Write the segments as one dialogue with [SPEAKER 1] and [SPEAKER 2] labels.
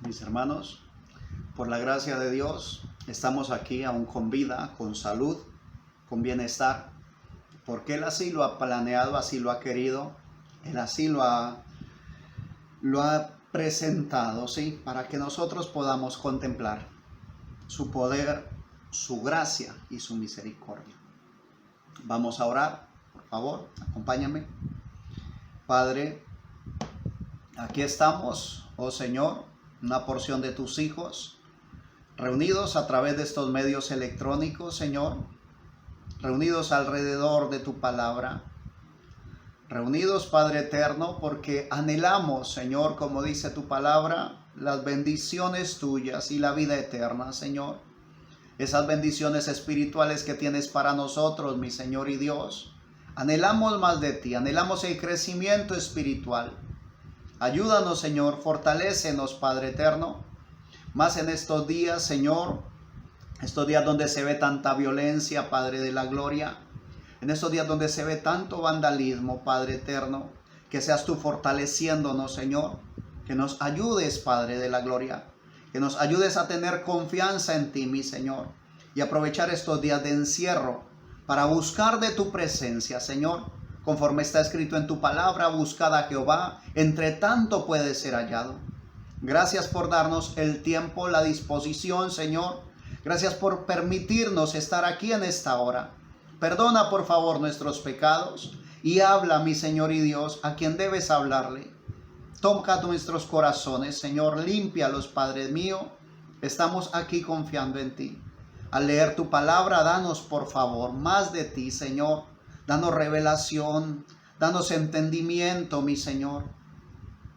[SPEAKER 1] mis hermanos. Por la gracia de Dios, estamos aquí aún con vida, con salud, con bienestar, porque Él así lo ha planeado, así lo ha querido, Él así lo ha presentado, ¿sí? Para que nosotros podamos contemplar su poder, su gracia y su misericordia. Vamos a orar, por favor, acompáñame. Padre, aquí estamos, oh Señor, una porción de tus hijos, reunidos a través de estos medios electrónicos, Señor, reunidos alrededor de tu palabra, reunidos, Padre eterno, porque anhelamos, Señor, como dice tu palabra, las bendiciones tuyas y la vida eterna, Señor. Esas bendiciones espirituales que tienes para nosotros, mi Señor y Dios. Anhelamos más de ti, anhelamos el crecimiento espiritual. Ayúdanos, Señor, fortalécenos, Padre eterno, más en estos días, Señor, estos días donde se ve tanta violencia, Padre de la gloria, en estos días donde se ve tanto vandalismo, Padre eterno, que seas tú fortaleciéndonos, Señor, que nos ayudes, Padre de la gloria, que nos ayudes a tener confianza en ti, mi Señor, y aprovechar estos días de encierro para buscar de tu presencia, Señor. Conforme está escrito en tu palabra, buscad a Jehová, entre tanto puede ser hallado. Gracias por darnos el tiempo, la disposición, Señor. Gracias por permitirnos estar aquí en esta hora. Perdona, por favor, nuestros pecados y habla, mi Señor y Dios, a quien debes hablarle. Toca nuestros corazones, Señor, límpialos, Padre mío. Estamos aquí confiando en ti. Al leer tu palabra, danos, por favor, más de ti, Señor. Danos revelación, danos entendimiento, mi Señor.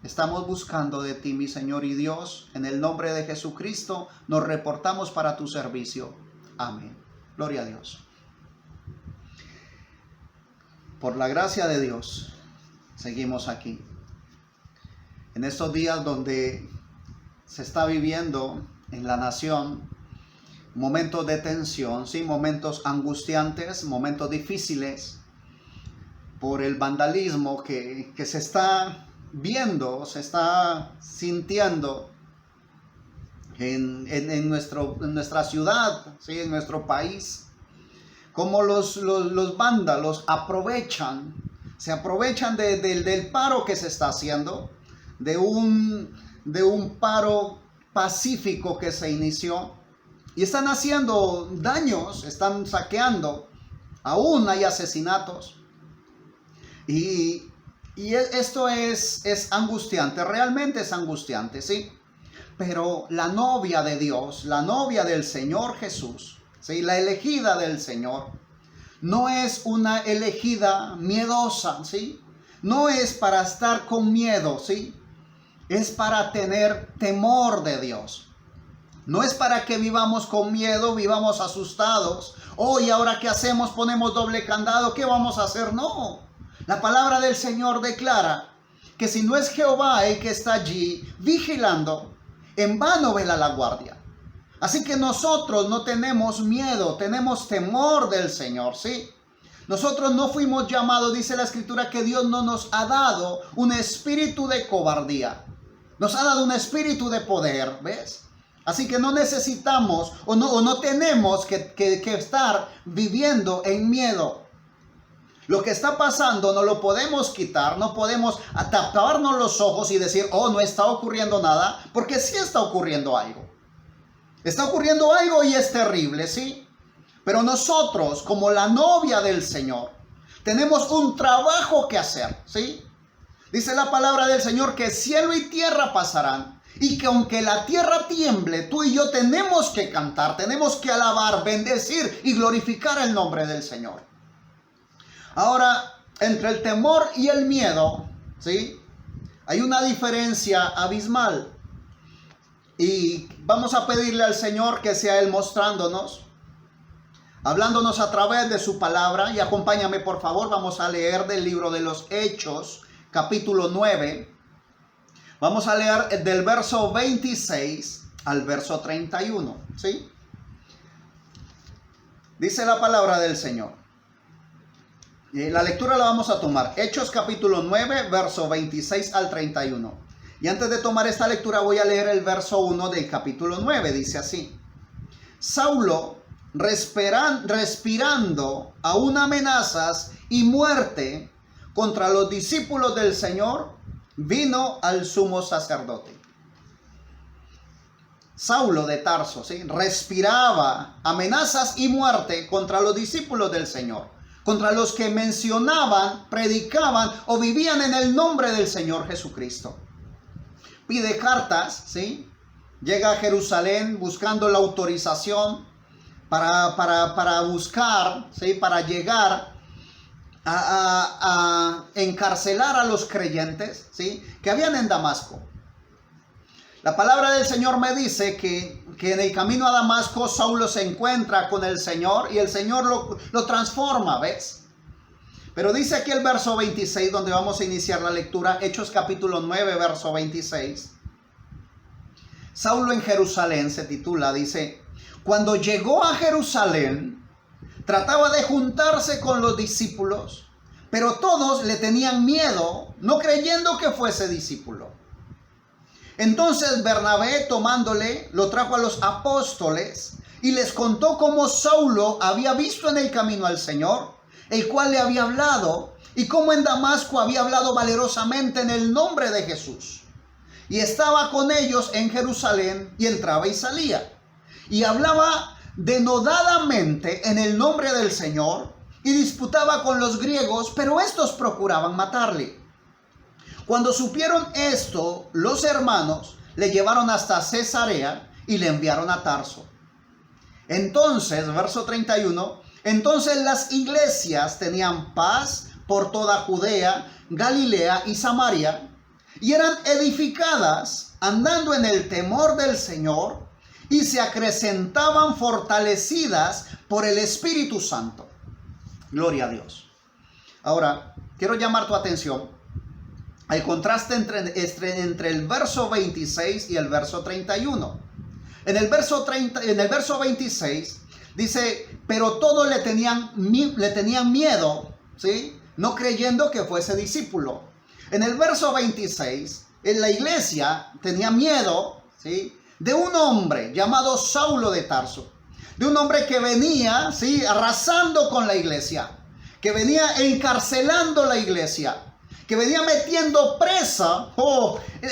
[SPEAKER 1] Estamos buscando de ti, mi Señor y Dios. En el nombre de Jesucristo nos reportamos para tu servicio. Amén. Gloria a Dios. Por la gracia de Dios, seguimos aquí. En estos días donde se está viviendo en la nación momentos de tensión, ¿sí? Momentos angustiantes, momentos difíciles por el vandalismo que se está viendo, se está sintiendo en nuestra ciudad, ¿sí? En nuestro país. Como los vándalos se aprovechan del paro que se está haciendo, de un paro pacífico que se inició, y están haciendo daños, están saqueando, aún hay asesinatos. Y esto es angustiante, realmente es angustiante, ¿sí? Pero la novia de Dios, la novia del Señor Jesús, ¿sí? La elegida del Señor, no es una elegida miedosa, ¿sí? No es para estar con miedo, ¿sí? Es para tener temor de Dios. No es para que vivamos con miedo, vivamos asustados. Oh, ¿y ahora qué hacemos? Ponemos doble candado, ¿qué vamos a hacer? No. La palabra del Señor declara que si no es Jehová el que está allí vigilando, en vano vela la guardia. Así que nosotros no tenemos miedo, tenemos temor del Señor, ¿sí? Nosotros no fuimos llamados, dice la Escritura, que Dios no nos ha dado un espíritu de cobardía. Nos ha dado un espíritu de poder, ¿ves? Así que no necesitamos o no tenemos que estar viviendo en miedo. Lo que está pasando no lo podemos quitar, no podemos taparnos los ojos y decir, oh, no está ocurriendo nada, porque sí está ocurriendo algo. Está ocurriendo algo y es terrible, ¿sí? Pero nosotros, como la novia del Señor, tenemos un trabajo que hacer, ¿sí? Dice la palabra del Señor que cielo y tierra pasarán. Y que aunque la tierra tiemble, tú y yo tenemos que cantar, tenemos que alabar, bendecir y glorificar el nombre del Señor. Ahora, entre el temor y el miedo, ¿sí? Hay una diferencia abismal. Y vamos a pedirle al Señor que sea Él mostrándonos, hablándonos a través de su palabra. Y acompáñame, por favor, vamos a leer del libro de los Hechos, capítulo 9. Vamos a leer del verso 26 al verso 31, ¿sí? Dice la palabra del Señor. La lectura la vamos a tomar. Hechos capítulo 9, verso 26 al 31. Y antes de tomar esta lectura voy a leer el verso 1 del capítulo 9. Dice así: Saulo, respirando aún amenazas y muerte contra los discípulos del Señor, vino al sumo sacerdote. Saulo de Tarso, ¿sí?, respiraba amenazas y muerte contra los discípulos del Señor, contra los que mencionaban, predicaban o vivían en el nombre del Señor Jesucristo. Pide cartas, ¿sí? Llega a Jerusalén buscando la autorización para buscar, ¿sí?, para llegar a encarcelar a los creyentes, ¿sí?, que habían en Damasco. La palabra del Señor me dice que en el camino a Damasco Saulo se encuentra con el Señor y el Señor lo transforma, ¿ves? Pero dice aquí el verso 26, donde vamos a iniciar la lectura, Hechos capítulo 9, verso 26. Saulo en Jerusalén se titula, dice: cuando llegó a Jerusalén, trataba de juntarse con los discípulos, pero todos le tenían miedo, no creyendo que fuese discípulo. Entonces Bernabé, tomándole, lo trajo a los apóstoles y les contó cómo Saulo había visto en el camino al Señor, el cual le había hablado, y cómo en Damasco había hablado valerosamente en el nombre de Jesús. Y estaba con ellos en Jerusalén, y entraba y salía, y hablaba denodadamente en el nombre del Señor, y disputaba con los griegos, pero estos procuraban matarle. Cuando supieron esto, los hermanos le llevaron hasta Cesarea y le enviaron a Tarso. Entonces, verso 31, entonces las iglesias tenían paz por toda Judea, Galilea y Samaria, y eran edificadas andando en el temor del Señor, y se acrecentaban fortalecidas por el Espíritu Santo. Gloria a Dios. Ahora, quiero llamar tu atención al contraste entre el verso 26 y el verso 31. En el verso 26 dice: pero todos le tenían miedo, ¿sí?, no creyendo que fuese discípulo. En el verso 26, en la iglesia tenía miedo, ¿sí?, de un hombre llamado Saulo de Tarso, de un hombre que venía, ¿sí?, arrasando con la iglesia, que venía encarcelando la iglesia, que venía metiendo presa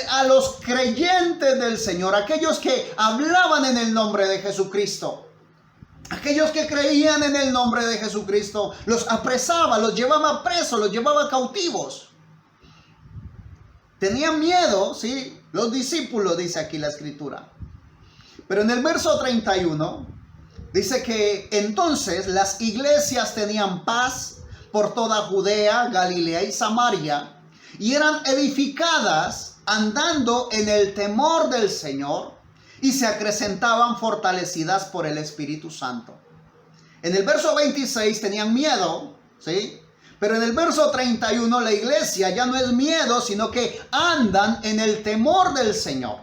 [SPEAKER 1] a los creyentes del Señor, aquellos que hablaban en el nombre de Jesucristo, aquellos que creían en el nombre de Jesucristo, los apresaba, los llevaba presos, los llevaba cautivos. Tenían miedo, ¿sí?, los discípulos, dice aquí la escritura. Pero en el verso 31 dice que entonces las iglesias tenían paz por toda Judea, Galilea y Samaria, y eran edificadas andando en el temor del Señor, y se acrecentaban fortalecidas por el Espíritu Santo. En el verso 26 tenían miedo, ¿sí? Pero en el verso 31 la iglesia ya no es miedo, sino que andan en el temor del Señor,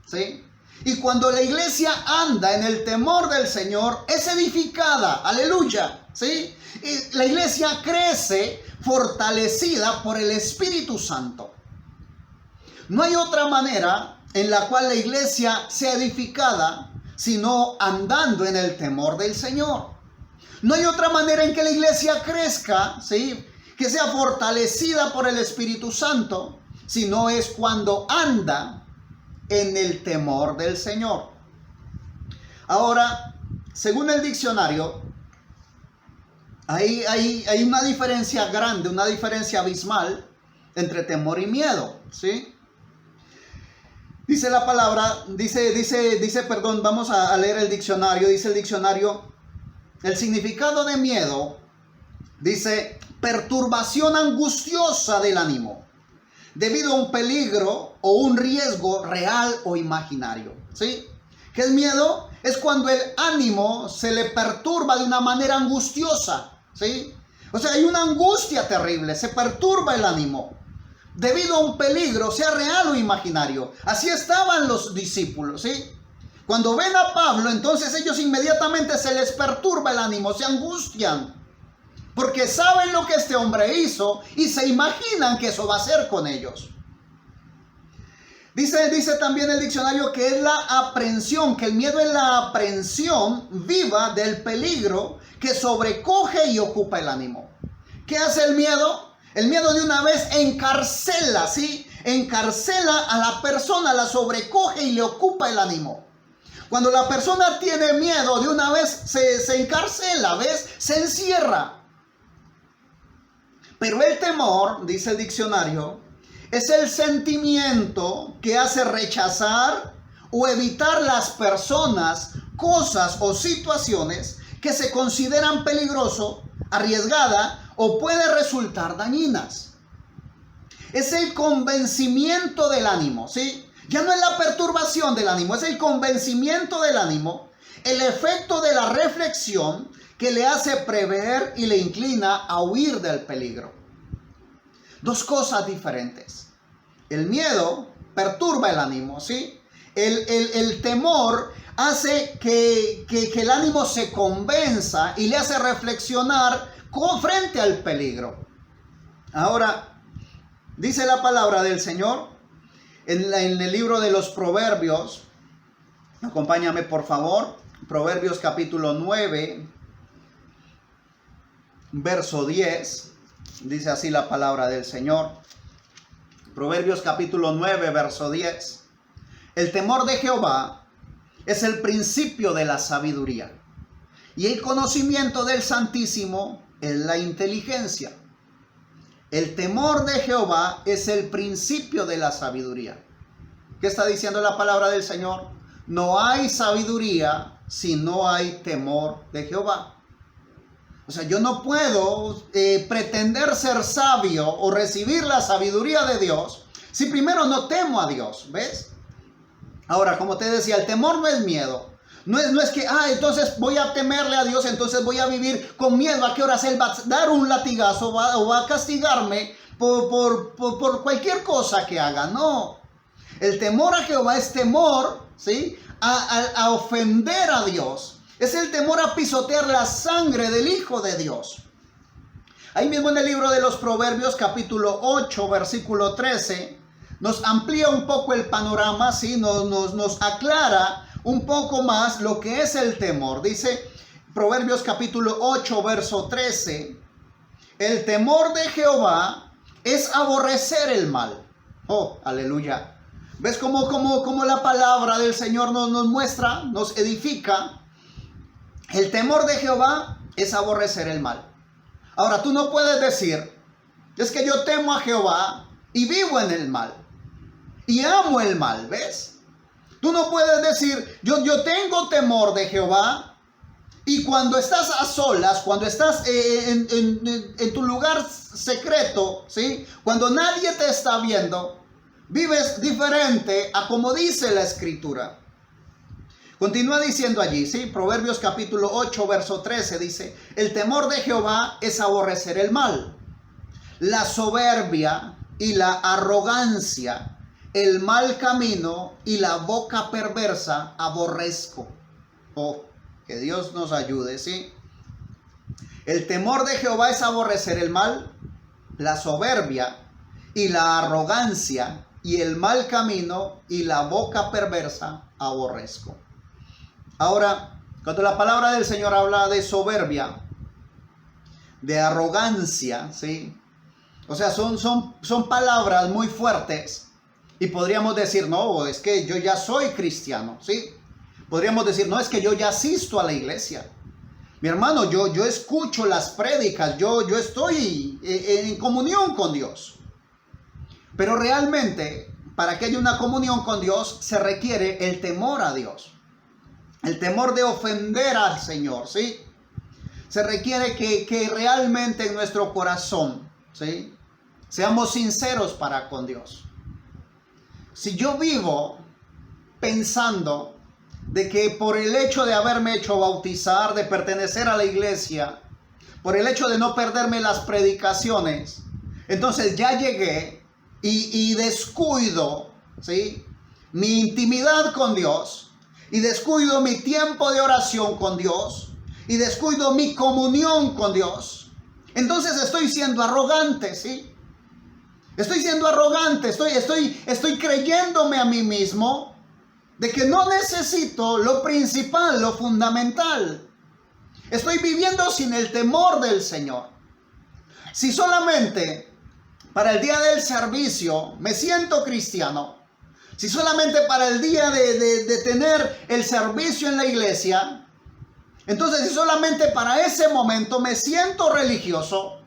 [SPEAKER 1] ¿sí? Y cuando la iglesia anda en el temor del Señor, es edificada, aleluya, ¿sí? Y la iglesia crece fortalecida por el Espíritu Santo. No hay otra manera en la cual la iglesia sea edificada sino andando en el temor del Señor. No hay otra manera en que la iglesia crezca, ¿sí?, que sea fortalecida por el Espíritu Santo, sino es cuando anda en el temor del Señor. Ahora, según el diccionario, hay una diferencia grande, una diferencia abismal entre temor y miedo, ¿sí? Dice la palabra, vamos a leer el diccionario. Dice el diccionario, el significado de miedo, dice: perturbación angustiosa del ánimo, debido a un peligro o un riesgo real o imaginario, ¿sí? ¿Qué es miedo? Es cuando el ánimo se le perturba de una manera angustiosa, ¿sí? O sea, hay una angustia terrible, se perturba el ánimo debido a un peligro, sea real o imaginario. Así estaban los discípulos, ¿sí? Cuando ven a Pablo, entonces ellos inmediatamente se les perturba el ánimo, se angustian, porque saben lo que este hombre hizo y se imaginan que eso va a hacer con ellos. Dice también el diccionario que es la aprehensión, que el miedo es la aprehensión viva del peligro que sobrecoge y ocupa el ánimo. ¿Qué hace el miedo? El miedo de una vez encarcela, ¿sí? Encarcela a la persona, la sobrecoge y le ocupa el ánimo. Cuando la persona tiene miedo, de una vez se encarcela, ¿ves? Se encierra. Pero el temor, dice el diccionario, es el sentimiento que hace rechazar o evitar las personas, cosas o situaciones que se consideran peligroso, arriesgada o puede resultar dañinas. Es el convencimiento del ánimo, ¿sí? Ya no es la perturbación del ánimo, es el convencimiento del ánimo, el efecto de la reflexión que le hace prever y le inclina a huir del peligro. Dos cosas diferentes. El miedo perturba el ánimo, ¿sí? El temor hace que el ánimo se convenza y le hace reflexionar frente al peligro. Ahora, dice la palabra del Señor en el libro de los Proverbios. Acompáñame por favor. Proverbios capítulo 9, verso 10. Dice así la palabra del Señor. Proverbios capítulo 9, verso 10. El temor de Jehová es el principio de la sabiduría, y el conocimiento del Santísimo es la inteligencia. El temor de Jehová es el principio de la sabiduría. ¿Qué está diciendo la palabra del Señor? No hay sabiduría si no hay temor de Jehová. O sea, yo no puedo pretender ser sabio o recibir la sabiduría de Dios si primero no temo a Dios, ¿ves? Ahora, como te decía, el temor no es miedo. No es que, entonces voy a temerle a Dios, entonces voy a vivir con miedo a qué horas Él va a dar un latigazo o va a castigarme por cualquier cosa que haga. No. El temor a Jehová es temor, ¿sí? A ofender a Dios. Es el temor a pisotear la sangre del Hijo de Dios. Ahí mismo en el libro de los Proverbios, capítulo 8, versículo 13, nos amplía un poco el panorama, ¿sí? Nos aclara un poco más lo que es el temor. Dice Proverbios capítulo 8, verso 13, el temor de Jehová es aborrecer el mal. Oh, aleluya. ¿Ves cómo la palabra del Señor nos muestra, nos edifica? El temor de Jehová es aborrecer el mal. Ahora, tú no puedes decir, es que yo temo a Jehová y vivo en el mal. Y amo el mal, ¿ves? Tú no puedes decir, yo tengo temor de Jehová y cuando estás a solas, cuando estás en tu lugar secreto, ¿sí? Cuando nadie te está viendo, vives diferente a como dice la Escritura. Continúa diciendo allí, ¿sí? Proverbios capítulo 8, verso 13 dice, el temor de Jehová es aborrecer el mal, la soberbia y la arrogancia, el mal camino y la boca perversa aborrezco. Oh, que Dios nos ayude, ¿sí? El temor de Jehová es aborrecer el mal, la soberbia y la arrogancia y el mal camino y la boca perversa aborrezco. Ahora, cuando la palabra del Señor habla de soberbia, de arrogancia, ¿sí? O sea, son palabras muy fuertes y podríamos decir, no, es que yo ya soy cristiano, ¿sí? Podríamos decir, no, es que yo ya asisto a la iglesia. Mi hermano, yo escucho las prédicas, yo estoy en comunión con Dios. Pero realmente, para que haya una comunión con Dios, se requiere el temor a Dios. El temor de ofender al Señor, ¿sí? Se requiere que realmente en nuestro corazón, ¿sí? Seamos sinceros para con Dios. Si yo vivo pensando de que por el hecho de haberme hecho bautizar, de pertenecer a la iglesia, por el hecho de no perderme las predicaciones, entonces ya llegué y descuido, ¿sí? Mi intimidad con Dios, y descuido mi tiempo de oración con Dios, y descuido mi comunión con Dios, entonces estoy siendo arrogante, ¿sí? Estoy siendo arrogante, estoy creyéndome a mí mismo de que no necesito lo principal, lo fundamental. Estoy viviendo sin el temor del Señor. Si solamente para el día del servicio me siento cristiano, si solamente para el día de tener el servicio en la iglesia, entonces si solamente para ese momento me siento religioso,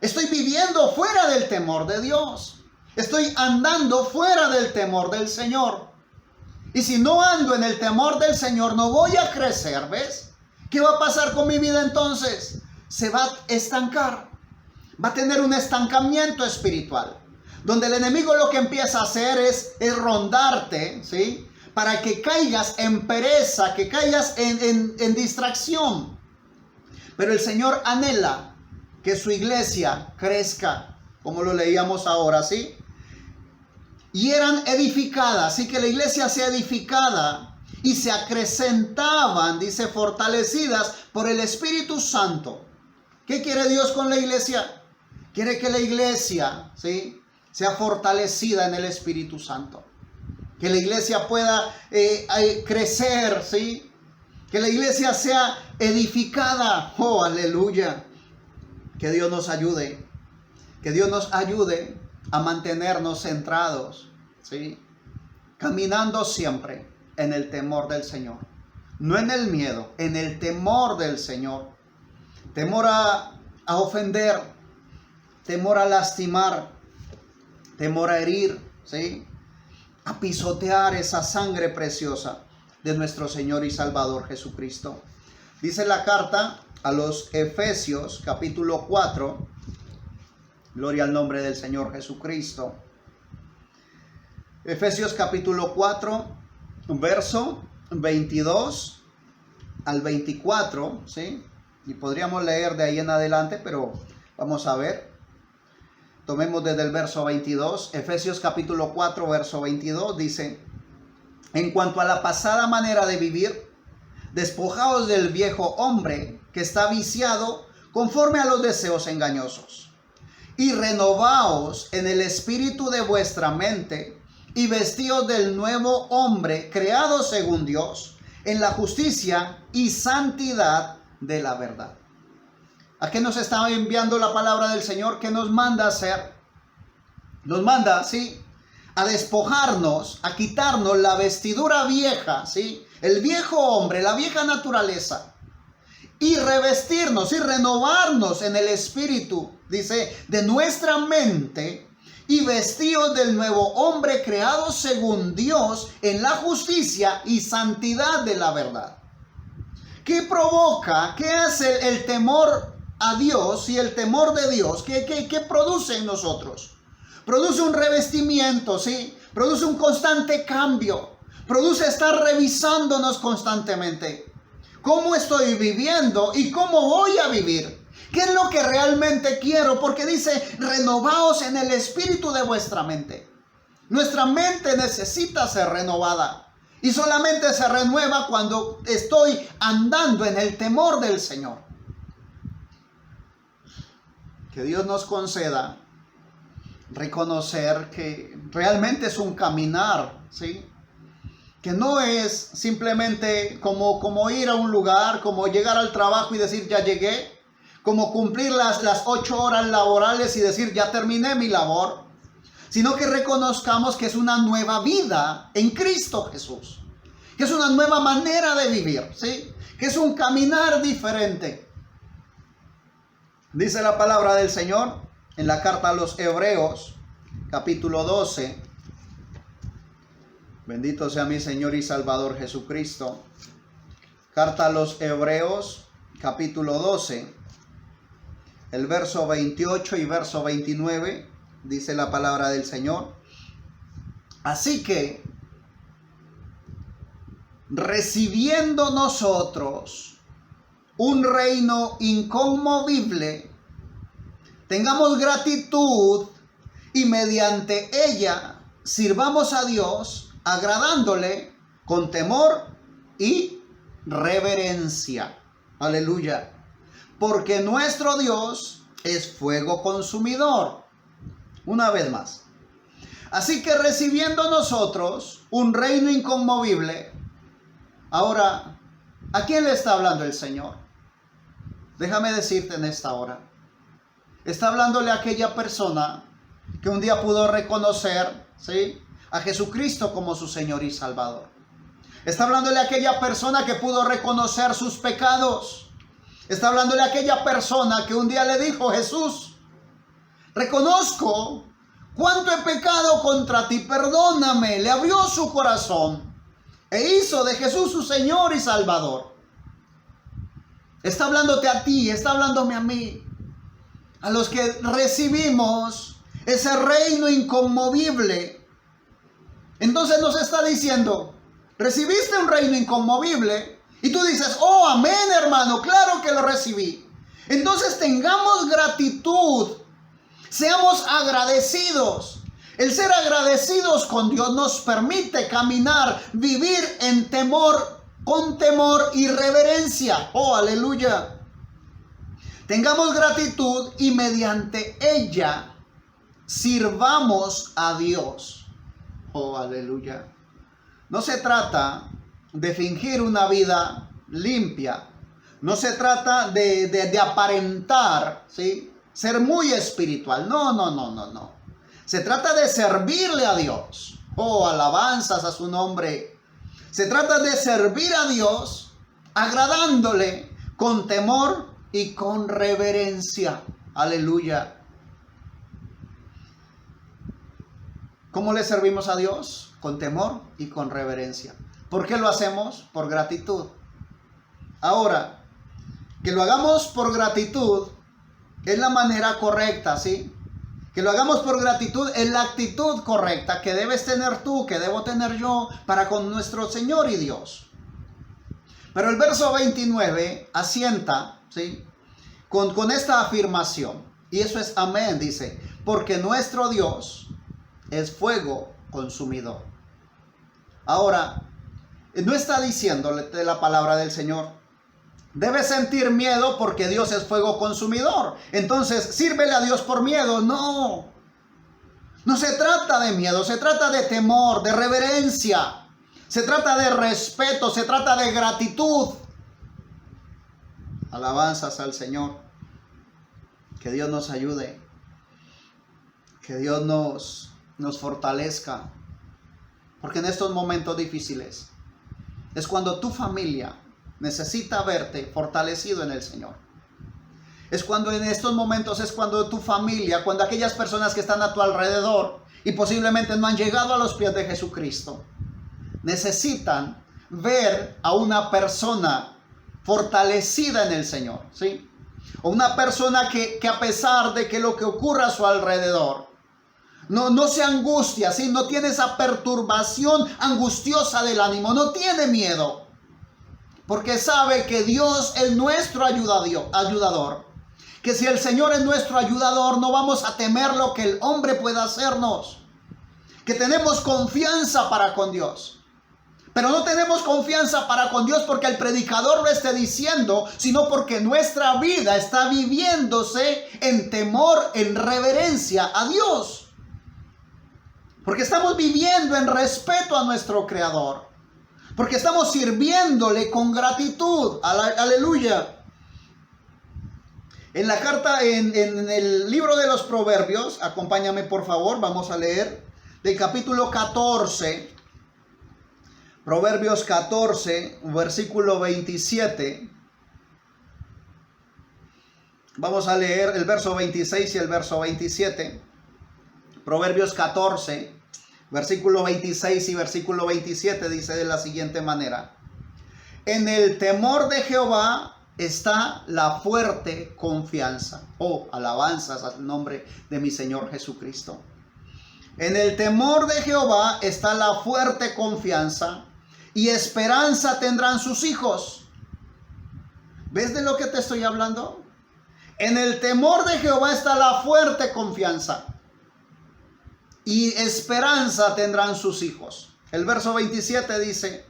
[SPEAKER 1] estoy viviendo fuera del temor de Dios. Estoy andando fuera del temor del Señor. Y si no ando en el temor del Señor, no voy a crecer, ¿ves? ¿Qué va a pasar con mi vida entonces? Se va a estancar. Va a tener un estancamiento espiritual. Donde el enemigo lo que empieza a hacer es rondarte, ¿sí? Para que caigas en pereza, que caigas en distracción. Pero el Señor anhela que su iglesia crezca, como lo leíamos ahora, ¿sí? Y eran edificadas, así que la iglesia sea edificada y se acrecentaban, dice, fortalecidas por el Espíritu Santo. ¿Qué quiere Dios con la iglesia? Quiere que la iglesia, ¿sí?, sea fortalecida en el Espíritu Santo. Que la iglesia pueda crecer, ¿sí? Que la iglesia sea edificada. ¡Oh, aleluya! Que Dios nos ayude. Que Dios nos ayude a mantenernos centrados, ¿sí? Caminando siempre en el temor del Señor. No en el miedo, en el temor del Señor. Temor a ofender, temor a lastimar, temor a herir, ¿sí? A pisotear esa sangre preciosa de nuestro Señor y Salvador Jesucristo. Dice la carta a los Efesios, capítulo 4, gloria al nombre del Señor Jesucristo. Efesios capítulo 4, verso 22 al 24, ¿sí? Y podríamos leer de ahí en adelante, pero vamos a ver. Tomemos desde el verso 22. Efesios capítulo 4, verso 22 dice: en cuanto a la pasada manera de vivir, despojaos del viejo hombre que está viciado conforme a los deseos engañosos, y renovaos en el espíritu de vuestra mente, y vestíos del nuevo hombre creado según Dios, en la justicia y santidad de la verdad. ¿A qué nos está enviando la palabra del Señor? ¿Qué nos manda a hacer? Nos manda, ¿sí?, a despojarnos, a quitarnos la vestidura vieja, ¿sí?, el viejo hombre, la vieja naturaleza, y revestirnos y renovarnos en el espíritu, dice, de nuestra mente, y vestidos del nuevo hombre creado según Dios en la justicia y santidad de la verdad. ¿Qué provoca? ¿Qué hace el temor a Dios y el temor de Dios? ¿Qué produce en nosotros? Produce un revestimiento, ¿sí? Produce un constante cambio. Produce estar revisándonos constantemente. ¿Cómo estoy viviendo y cómo voy a vivir? ¿Qué es lo que realmente quiero? Porque dice, renovaos en el espíritu de vuestra mente. Nuestra mente necesita ser renovada. Y solamente se renueva cuando estoy andando en el temor del Señor. Que Dios nos conceda reconocer que realmente es un caminar, ¿sí? Que no es simplemente como ir a un lugar, como llegar al trabajo y decir ya llegué, como cumplir las 8 horas laborales y decir ya terminé mi labor, sino que reconozcamos que es una nueva vida en Cristo Jesús, que es una nueva manera de vivir, ¿sí? Que es un caminar diferente. Dice la palabra del Señor en la carta a los Hebreos, capítulo 12. Bendito sea mi Señor y Salvador Jesucristo. Carta a los Hebreos, capítulo 12, el verso 28 y verso 29, dice la palabra del Señor. Así que, recibiendo nosotros un reino inconmovible, tengamos gratitud y mediante ella sirvamos a Dios, agradándole con temor y reverencia. Aleluya. Porque nuestro Dios es fuego consumidor. Una vez más. Así que recibiendo nosotros un reino inconmovible. Ahora, ¿a quién le está hablando el Señor? Déjame decirte en esta hora. Está hablándole a aquella persona que un día pudo reconocer, ¿sí?, a Jesucristo como su Señor y Salvador. Está hablándole a aquella persona que pudo reconocer sus pecados. Está hablándole a aquella persona que un día le dijo: Jesús, reconozco cuánto he pecado contra ti, perdóname. Le abrió su corazón e hizo de Jesús su Señor y Salvador. Está hablándote a ti, está hablándome a mí, a los que recibimos ese reino inconmovible. Entonces nos está diciendo: recibiste un reino inconmovible. Y tú dices: oh, amén, hermano, claro que lo recibí. Entonces tengamos gratitud, seamos agradecidos. El ser agradecidos con Dios nos permite caminar, vivir en temor, con temor y reverencia. Oh, aleluya. Tengamos gratitud y mediante ella sirvamos a Dios. Oh, aleluya. No se trata de fingir una vida limpia. No se trata de aparentar, ¿sí?, ser muy espiritual. No. Se trata de servirle a Dios. Oh, alabanzas a su nombre. Se trata de servir a Dios agradándole con temor y con reverencia. Aleluya. ¿Cómo le servimos a Dios? Con temor y con reverencia. ¿Por qué lo hacemos? Por gratitud. Ahora, que lo hagamos por gratitud es la manera correcta, ¿sí? Que lo hagamos por gratitud es la actitud correcta que debes tener tú, que debo tener yo para con nuestro Señor y Dios. Pero el verso 29 asienta, ¿sí?, con esta afirmación. Y eso es amén, dice: porque nuestro Dios es fuego consumidor. Ahora, no está diciéndole la palabra del Señor: debes sentir miedo porque Dios es fuego consumidor, entonces sírvele a Dios por miedo. No se trata de miedo, se trata de temor, de reverencia, se trata de respeto, se trata de gratitud. Alabanzas al Señor. Que Dios nos ayude, que Dios nos fortalezca, porque en estos momentos difíciles es cuando tu familia necesita verte fortalecido en el Señor. Es cuando en estos momentos es cuando tu familia, cuando aquellas personas que están a tu alrededor y posiblemente no han llegado a los pies de Jesucristo, necesitan ver a una persona fortalecida en el Señor, ¿sí? O una persona que a pesar de que lo que ocurra a su alrededor, no se angustia, ¿sí? No tiene esa perturbación angustiosa del ánimo, no tiene miedo, porque sabe que Dios es nuestro ayudador. Que si el Señor es nuestro ayudador, no vamos a temer lo que el hombre pueda hacernos. Que tenemos confianza para con Dios. Pero no tenemos confianza para con Dios porque el predicador lo esté diciendo, sino porque nuestra vida está viviéndose en temor, en reverencia a Dios. Porque estamos viviendo en respeto a nuestro Creador. Porque estamos sirviéndole con gratitud. Aleluya. En la carta, en el libro de los Proverbios, acompáñame por favor, vamos a leer del capítulo 14. Proverbios 14, versículo 27. Vamos a leer el verso 26 y el verso 27. Proverbios 14, versículo 26 y versículo 27 dice de la siguiente manera: en el temor de Jehová está la fuerte confianza. Oh, alabanzas al nombre de mi Señor Jesucristo. En el temor de Jehová está la fuerte confianza, y esperanza tendrán sus hijos. ¿Ves de lo que te estoy hablando? En el temor de Jehová está la fuerte confianza, y esperanza tendrán sus hijos. El verso 27 dice: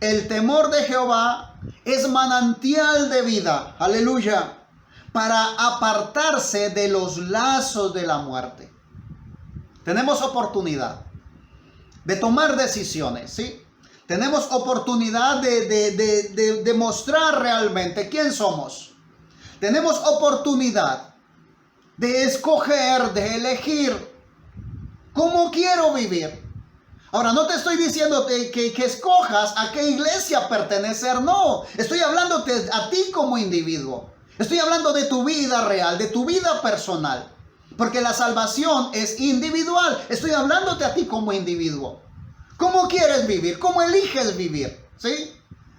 [SPEAKER 1] el temor de Jehová es manantial de vida, aleluya, para apartarse de los lazos de la muerte. Tenemos oportunidad de tomar decisiones, ¿sí? Tenemos oportunidad de demostrar realmente quién somos. Tenemos oportunidad de escoger, de elegir cómo quiero vivir. Ahora, no te estoy diciendo que escojas a qué iglesia pertenecer, no. Estoy hablándote a ti como individuo. Estoy hablando de tu vida real, de tu vida personal. Porque la salvación es individual. Estoy hablándote a ti como individuo. ¿Cómo quieres vivir? ¿Cómo eliges vivir? ¿Sí?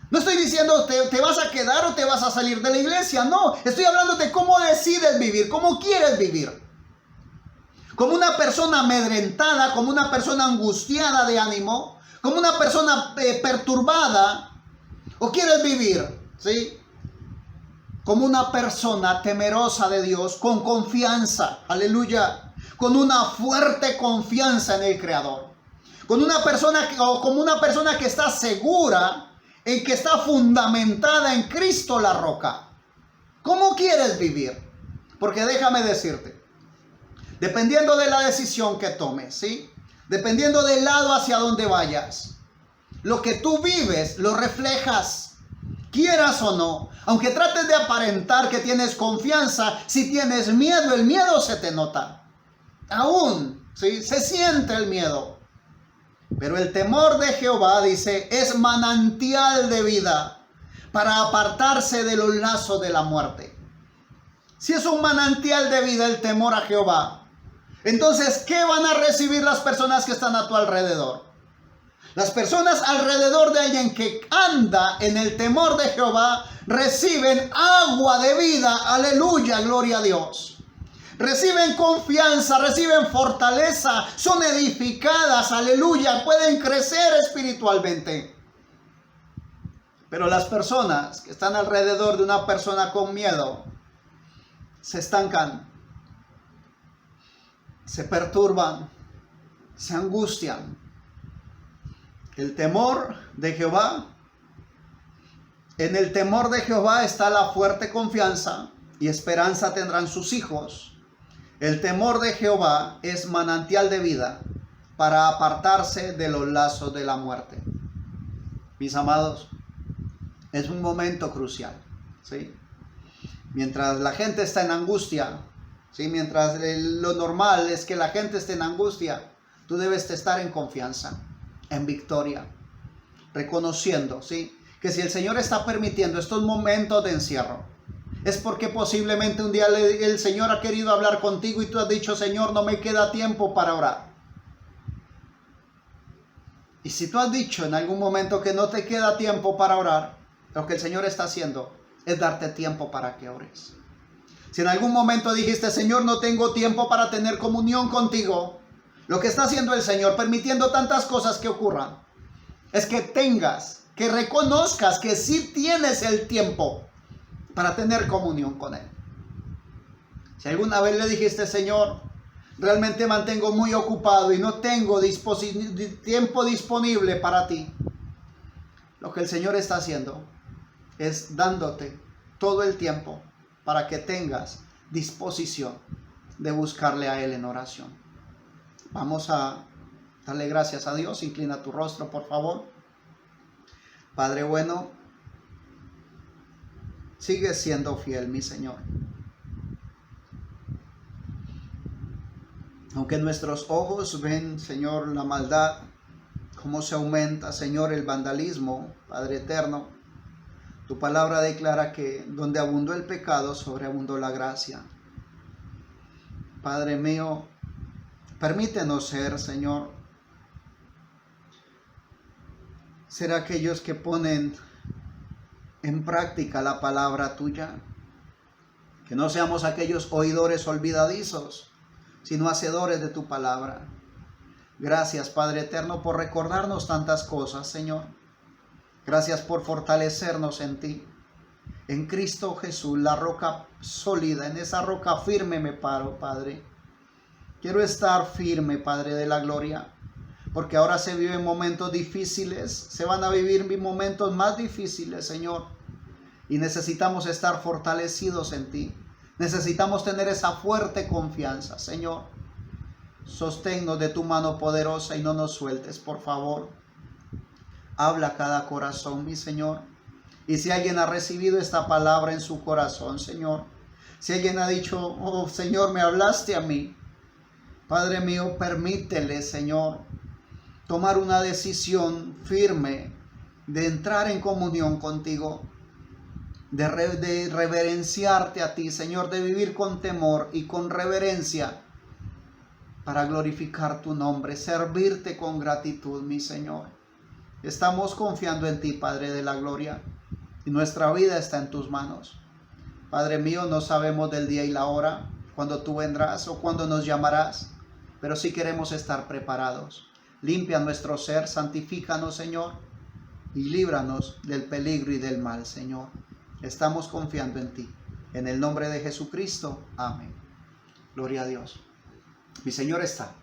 [SPEAKER 1] No estoy diciendo te vas a quedar o te vas a salir de la iglesia. No, estoy hablándote cómo decides vivir, cómo quieres vivir. Como una persona amedrentada, como una persona angustiada de ánimo, como una persona perturbada. ¿O quieres vivir? ¿Sí? Como una persona temerosa de Dios, con confianza. Aleluya. Con una fuerte confianza en el Creador. Como una persona que está segura en que está fundamentada en Cristo la roca. ¿Cómo quieres vivir? Porque déjame decirte, dependiendo de la decisión que tomes, ¿sí? Dependiendo del lado hacia donde vayas, lo que tú vives lo reflejas, quieras o no. Aunque trates de aparentar que tienes confianza, si tienes miedo, el miedo se te nota. Aún, ¿sí? Se siente el miedo. Pero el temor de Jehová, dice, es manantial de vida para apartarse de los lazos de la muerte. Si es un manantial de vida el temor a Jehová, entonces, ¿qué van a recibir las personas que están a tu alrededor? Las personas alrededor de alguien que anda en el temor de Jehová reciben agua de vida. Aleluya, gloria a Dios. Reciben confianza, reciben fortaleza, son edificadas, aleluya, pueden crecer espiritualmente. Pero las personas que están alrededor de una persona con miedo se estancan, se perturban, se angustian. El temor de Jehová, en el temor de Jehová está la fuerte confianza y esperanza tendrán sus hijos. El temor de Jehová es manantial de vida para apartarse de los lazos de la muerte. Mis amados, es un momento crucial, ¿sí? Mientras la gente está en angustia, ¿sí? Mientras lo normal es que la gente esté en angustia, tú debes estar en confianza, en victoria, reconociendo, ¿sí? Que si el Señor está permitiendo estos momentos de encierro, es porque posiblemente un día el Señor ha querido hablar contigo y tú has dicho, Señor, no me queda tiempo para orar. Y si tú has dicho en algún momento que no te queda tiempo para orar, lo que el Señor está haciendo es darte tiempo para que ores. Si en algún momento dijiste, Señor, no tengo tiempo para tener comunión contigo, lo que está haciendo el Señor, permitiendo tantas cosas que ocurran, es que reconozcas que sí tienes el tiempo para tener comunión con Él. Si alguna vez le dijiste, Señor, realmente mantengo muy ocupado y no tengo tiempo disponible para ti, lo que el Señor está haciendo es dándote todo el tiempo para que tengas disposición de buscarle a Él en oración. Vamos a darle gracias a Dios. Inclina tu rostro, por favor. Padre bueno, sigue siendo fiel, mi Señor. Aunque nuestros ojos ven, Señor, la maldad, cómo se aumenta, Señor, el vandalismo, Padre eterno, tu palabra declara que donde abundó el pecado, sobreabundó la gracia. Padre mío, permítenos ser aquellos que ponen en práctica la palabra tuya. Que no seamos aquellos oidores olvidadizos, sino hacedores de tu palabra. Gracias, Padre eterno, por recordarnos tantas cosas, Señor. Gracias por fortalecernos en ti. En Cristo Jesús, la roca sólida, en esa roca firme me paro, Padre. Quiero estar firme, Padre de la gloria, porque ahora se viven momentos difíciles, se van a vivir momentos más difíciles, Señor. Y necesitamos estar fortalecidos en ti. Necesitamos tener esa fuerte confianza, Señor. Sosténnos de tu mano poderosa y no nos sueltes, por favor. Habla a cada corazón, mi Señor. Y si alguien ha recibido esta palabra en su corazón, Señor, si alguien ha dicho, oh Señor, me hablaste a mí, Padre mío, permítele, Señor, tomar una decisión firme de entrar en comunión contigo, de reverenciarte a ti, Señor, de vivir con temor y con reverencia para glorificar tu nombre, servirte con gratitud, mi Señor. Estamos confiando en ti, Padre de la gloria, y nuestra vida está en tus manos. Padre mío, no sabemos del día y la hora, cuando tú vendrás o cuando nos llamarás, pero sí queremos estar preparados. Limpia nuestro ser, santifícanos, Señor, y líbranos del peligro y del mal, Señor. Estamos confiando en ti. En el nombre de Jesucristo, amén. Gloria a Dios. Mi Señor está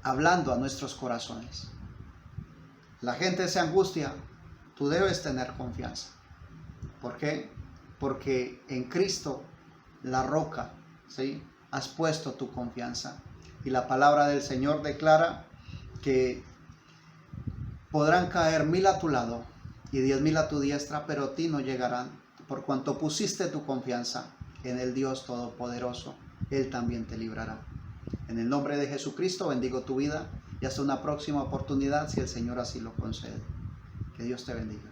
[SPEAKER 1] hablando a nuestros corazones. La gente se angustia, tú debes tener confianza. ¿Por qué? Porque en Cristo, la roca, ¿sí?, has puesto tu confianza. Y la palabra del Señor declara que podrán caer 1000 a tu lado y 10,000 a tu diestra, pero a ti no llegarán, por cuanto pusiste tu confianza en el Dios Todopoderoso. Él también te librará. En el nombre de Jesucristo bendigo tu vida y hasta una próxima oportunidad, si el Señor así lo concede. Que Dios te bendiga.